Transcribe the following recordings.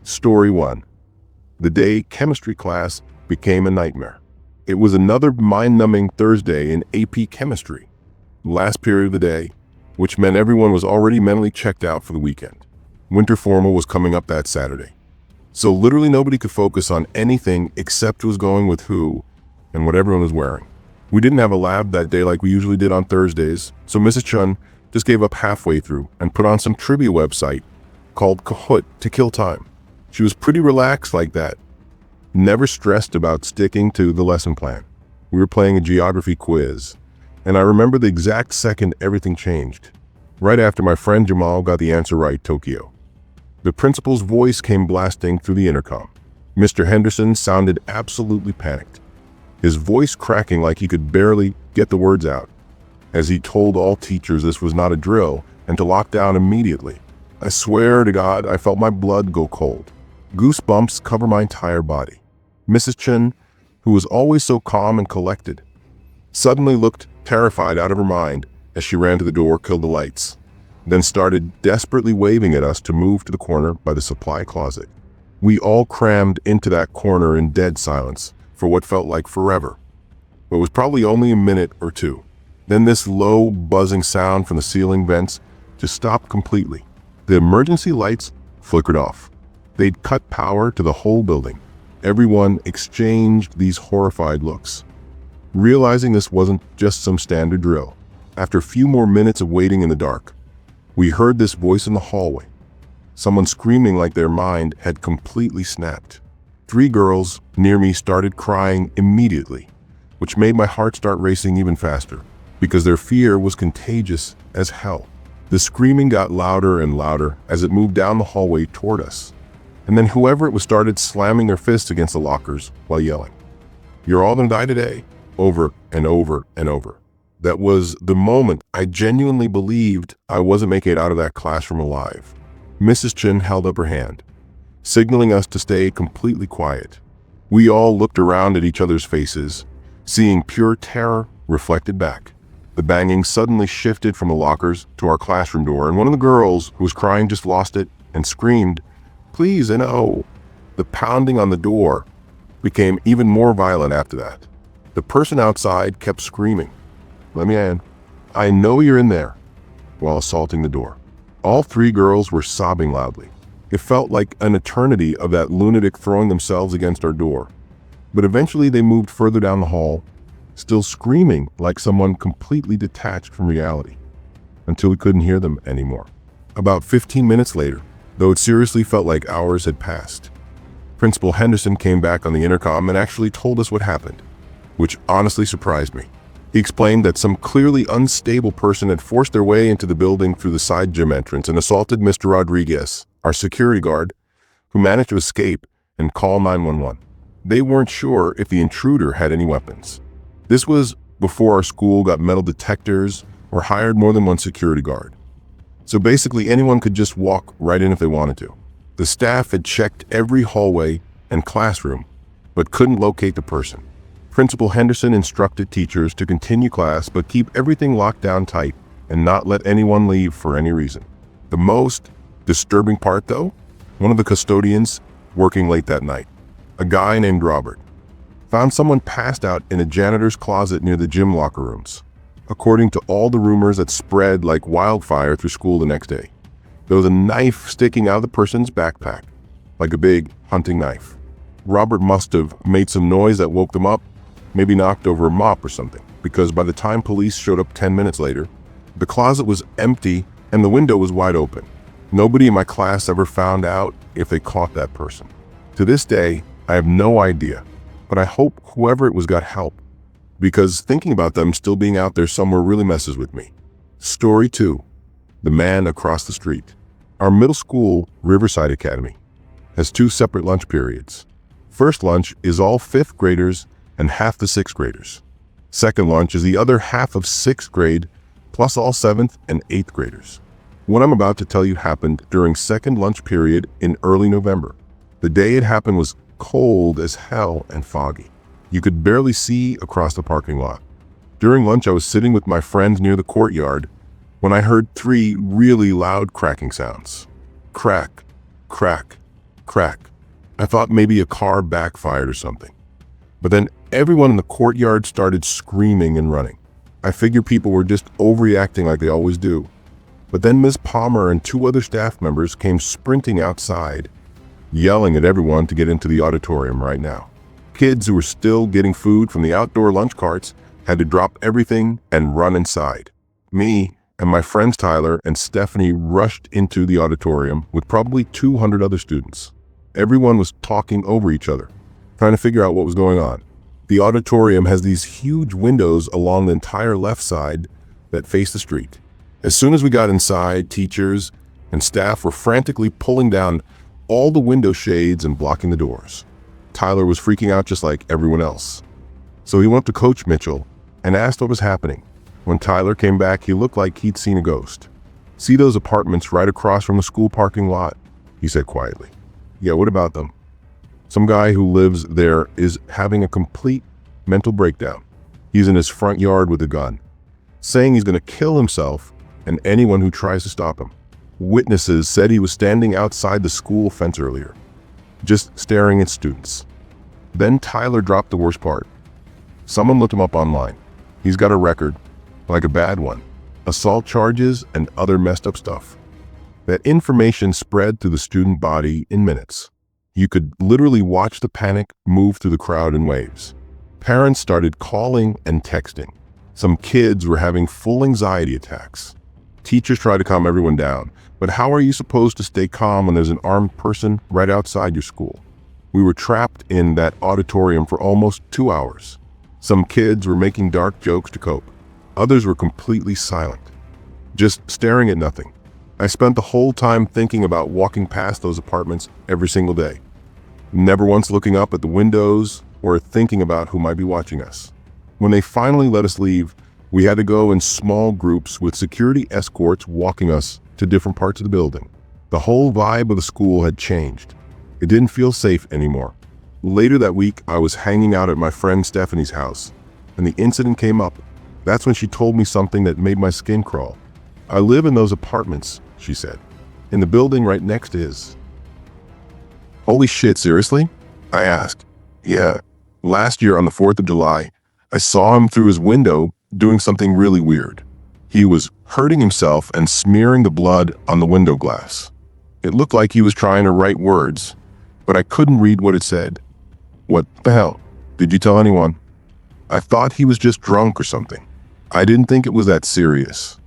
Story 1. The day chemistry class became a nightmare. It was another mind-numbing Thursday in AP chemistry, the last period of the day, which meant everyone was already mentally checked out for the weekend. Winter formal was coming up that Saturday. So literally nobody could focus on anything except who was going with who and what everyone was wearing. We didn't have a lab that day like we usually did on Thursdays, so Mrs. Chun just gave up halfway through and put on some trivia website called Kahoot to kill time. She was pretty relaxed like that, never stressed about sticking to the lesson plan. We were playing a geography quiz, and I remember the exact second everything changed. Right after my friend Jamal got the answer right, Tokyo. The principal's voice came blasting through the intercom. Mr. Henderson sounded absolutely panicked, his voice cracking like he could barely get the words out, as he told all teachers this was not a drill and to lock down immediately. I swear to God, I felt my blood go cold. Goosebumps cover my entire body. Mrs. Chun, who was always so calm and collected, suddenly looked terrified out of her mind as she ran to the door, killed the lights, then started desperately waving at us to move to the corner by the supply closet. We all crammed into that corner in dead silence for what felt like forever, but was probably only a minute or two. Then this low, buzzing sound from the ceiling vents just stopped completely. The emergency lights flickered off. They'd cut power to the whole building. Everyone exchanged these horrified looks, realizing this wasn't just some standard drill. After a few more minutes of waiting in the dark, we heard this voice in the hallway, someone screaming like their mind had completely snapped. 3 girls near me started crying immediately, which made my heart start racing even faster, because their fear was contagious as hell. The screaming got louder and louder as it moved down the hallway toward us, and then whoever it was started slamming their fists against the lockers while yelling, "You're all gonna die today," over and over and over. That was the moment I genuinely believed I wasn't making it out of that classroom alive. Mrs. Chin held up her hand, signaling us to stay completely quiet. We all looked around at each other's faces, seeing pure terror reflected back. The banging suddenly shifted from the lockers to our classroom door, and one of the girls who was crying just lost it and screamed, "Please, no." The pounding on the door became even more violent after that. The person outside kept screaming, "Let me in. I know you're in there," while assaulting the door. All 3 girls were sobbing loudly. It felt like an eternity of that lunatic throwing themselves against our door. But eventually they moved further down the hall, still screaming like someone completely detached from reality, until we couldn't hear them anymore. About 15 minutes later, though it seriously felt like hours had passed, Principal Henderson came back on the intercom and actually told us what happened, which honestly surprised me. He explained that some clearly unstable person had forced their way into the building through the side gym entrance and assaulted Mr. Rodriguez, our security guard, who managed to escape and call 911. They weren't sure if the intruder had any weapons. This was before our school got metal detectors or hired more than one security guard. So basically anyone could just walk right in if they wanted to. The staff had checked every hallway and classroom, but couldn't locate the person. Principal Henderson instructed teachers to continue class but keep everything locked down tight and not let anyone leave for any reason. The most disturbing part though, one of the custodians working late that night, a guy named Robert, found someone passed out in a janitor's closet near the gym locker rooms. According to all the rumors that spread like wildfire through school the next day, there was a knife sticking out of the person's backpack, like a big hunting knife. Robert must have made some noise that woke them up, maybe knocked over a mop or something, because by the time police showed up 10 minutes later, the closet was empty and the window was wide open. Nobody in my class ever found out if they caught that person. To this day, I have no idea, but I hope whoever it was got help, because thinking about them still being out there somewhere really messes with me. Story 2. The man across the street. Our middle school, Riverside Academy, has 2 separate lunch periods. First lunch is all 5th graders and half the 6th graders. Second lunch is the other half of 6th grade, plus all 7th and 8th graders. What I'm about to tell you happened during second lunch period in early November. The day it happened was cold as hell and foggy. You could barely see across the parking lot. During lunch, I was sitting with my friends near the courtyard when I heard 3 really loud cracking sounds. Crack, crack, crack. I thought maybe a car backfired or something. But then everyone in the courtyard started screaming and running. I figured people were just overreacting like they always do. But then Ms. Palmer and 2 other staff members came sprinting outside, yelling at everyone to get into the auditorium right now. Kids who were still getting food from the outdoor lunch carts had to drop everything and run inside. Me and my friends Tyler and Stephanie rushed into the auditorium with probably 200 other students. Everyone was talking over each other, trying to figure out what was going on. The auditorium has these huge windows along the entire left side that face the street. As soon as we got inside, teachers and staff were frantically pulling down all the window shades and blocking the doors. Tyler was freaking out just like everyone else. So he went up to Coach Mitchell and asked what was happening. When Tyler came back, he looked like he'd seen a ghost. "See those apartments right across from the school parking lot?" he said quietly. "Yeah, what about them?" "Some guy who lives there is having a complete mental breakdown. He's in his front yard with a gun, saying he's going to kill himself and anyone who tries to stop him. Witnesses said he was standing outside the school fence earlier, just staring at students." Then Tyler dropped the worst part. Someone looked him up online. He's got a record, like a bad one, assault charges and other messed up stuff. That information spread through the student body in minutes. You could literally watch the panic move through the crowd in waves. Parents started calling and texting. Some kids were having full anxiety attacks. Teachers tried to calm everyone down, but how are you supposed to stay calm when there's an armed person right outside your school? We were trapped in that auditorium for almost 2 hours. Some kids were making dark jokes to cope. Others were completely silent, just staring at nothing. I spent the whole time thinking about walking past those apartments every single day, never once looking up at the windows or thinking about who might be watching us. When they finally let us leave, we had to go in small groups with security escorts walking us to different parts of the building. The whole vibe of the school had changed. It didn't feel safe anymore. Later that week, I was hanging out at my friend Stephanie's house, and the incident came up. That's when she told me something that made my skin crawl. "I live in those apartments," she said, "in the building right next to his." "Holy shit, seriously?" I asked. "Yeah, last year on the 4th of July, I saw him through his window doing something really weird. He was hurting himself and smearing the blood on the window glass. It looked like he was trying to write words, but I couldn't read what it said." "What the hell? Did you tell anyone?" "I thought he was just drunk or something. I didn't think it was that serious."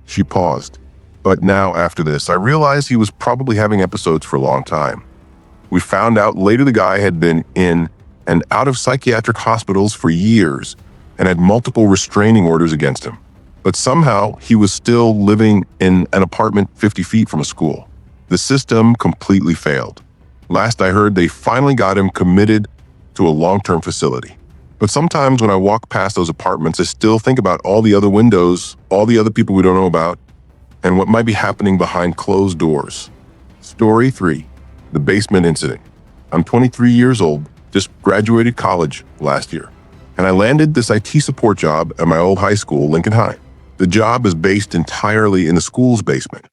She paused. "But now, after this, I realized he was probably having episodes for a long time. We found out later the guy had been in and out of psychiatric hospitals for years and had multiple restraining orders against him. But somehow, he was still living in an apartment 50 feet from a school. The system completely failed. Last I heard, they finally got him committed to a long-term facility. But sometimes when I walk past those apartments, I still think about all the other windows, all the other people we don't know about, and what might be happening behind closed doors." Story 3, the basement incident. I'm 23 years old, just graduated college last year, and I landed this IT support job at my old high school, Lincoln High. The job is based entirely in the school's basement,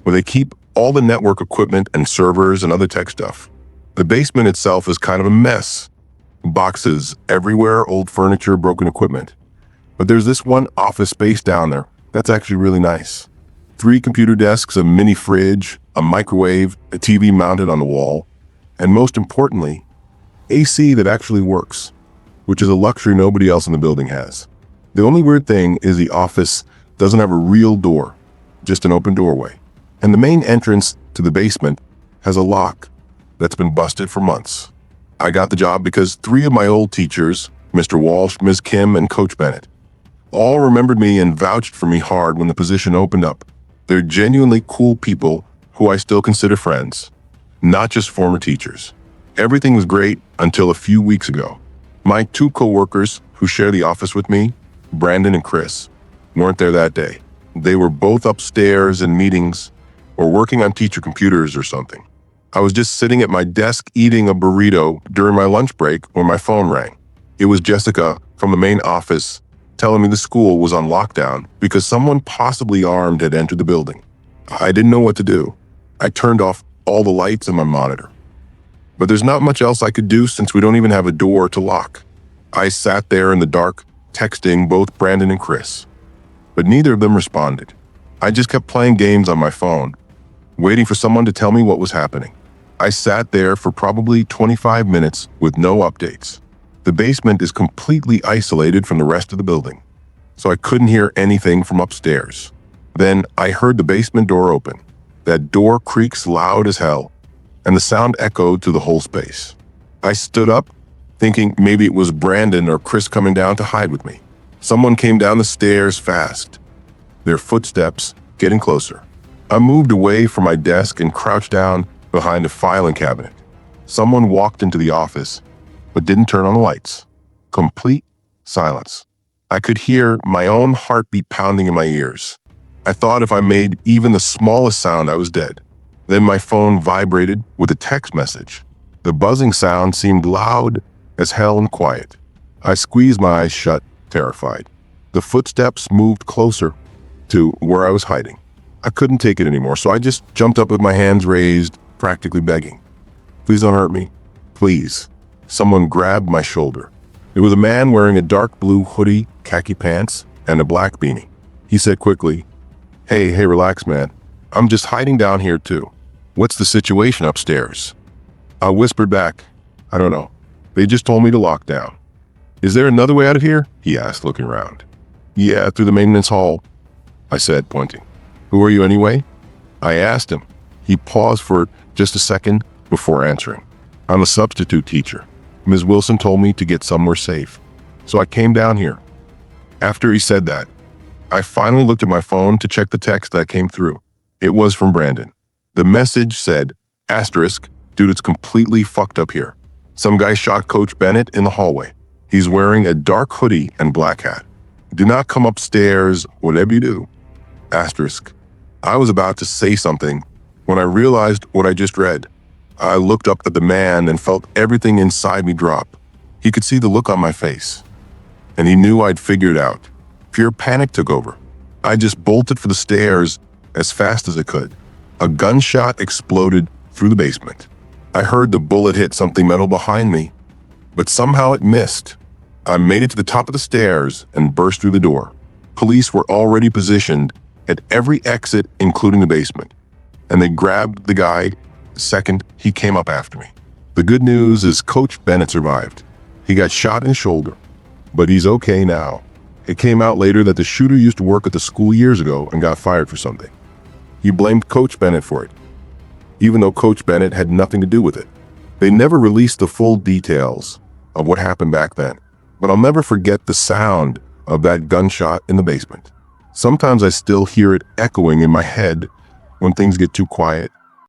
where they keep all the network equipment and servers and other tech stuff. The basement itself is kind of a mess. Boxes everywhere, old furniture, broken equipment. But there's this one office space down there that's actually really nice. 3 computer desks, a mini fridge, a microwave, a TV mounted on the wall, and most importantly, AC that actually works, which is a luxury nobody else in the building has. The only weird thing is the office doesn't have a real door, just an open doorway. And the main entrance to the basement has a lock that's been busted for months. I got the job because 3 of my old teachers, Mr. Walsh, Ms. Kim, and Coach Bennett, all remembered me and vouched for me hard when the position opened up. They're genuinely cool people who I still consider friends, not just former teachers. Everything was great until a few weeks ago. My 2 coworkers who share the office with me, Brandon and Chris, weren't there that day. They were both upstairs in meetings or working on teacher computers or something. I was just sitting at my desk eating a burrito during my lunch break when my phone rang. It was Jessica from the main office telling me the school was on lockdown because someone possibly armed had entered the building. I didn't know what to do. I turned off all the lights in my monitor, But there's not much else I could do since we don't even have a door to lock. I sat there in the dark, texting both Brandon and Chris. But neither of them responded. I just kept playing games on my phone, waiting for someone to tell me what was happening. I sat there for probably 25 minutes with no updates. The basement is completely isolated from the rest of the building, so I couldn't hear anything from upstairs. Then I heard the basement door open. That door creaks loud as hell, and the sound echoed through the whole space. I stood up, thinking maybe it was Brandon or Chris coming down to hide with me. Someone came down the stairs fast, their footsteps getting closer. I moved away from my desk and crouched down behind a filing cabinet. Someone walked into the office, but didn't turn on the lights. Complete silence. I could hear my own heartbeat pounding in my ears. I thought if I made even the smallest sound, I was dead. Then my phone vibrated with a text message. The buzzing sound seemed loud as hell and quiet. I squeezed my eyes shut, terrified. The footsteps moved closer to where I was hiding. I couldn't take it anymore, so I just jumped up with my hands raised, practically begging. Please don't hurt me. Please. Someone grabbed my shoulder. It was a man wearing a dark blue hoodie, khaki pants, and a black beanie. He said quickly, Hey, relax, man. I'm just hiding down here too. What's the situation upstairs? I whispered back, I don't know. They just told me to lock down. Is there another way out of here? He asked, looking around. Yeah, through the maintenance hall, I said, pointing. Who are you anyway? I asked him. He paused for just a second before answering. I'm a substitute teacher. Ms. Wilson told me to get somewhere safe, so I came down here. After he said that, I finally looked at my phone to check the text that came through. It was from Brandon. The message said, dude, it's completely fucked up here. Some guy shot Coach Bennett in the hallway. He's wearing a dark hoodie and black hat. Do not come upstairs, whatever you do. I was about to say something when I realized what I just read. I looked up at the man and felt everything inside me drop. He could see the look on my face, and he knew I'd figured it out. Pure panic took over. I just bolted for the stairs as fast as I could. A gunshot exploded through the basement. I heard the bullet hit something metal behind me, but somehow it missed. I made it to the top of the stairs and burst through the door. Police were already positioned at every exit, including the basement, and they grabbed the guy the second he came up after me. The good news is Coach Bennett survived. He got shot in the shoulder, but he's okay now. It came out later that the shooter used to work at the school years ago and got fired for something. He blamed Coach Bennett for it, even though Coach Bennett had nothing to do with it. They never released the full details of what happened back then, but I'll never forget the sound of that gunshot in the basement. Sometimes I still hear it echoing in my head when things get too quiet.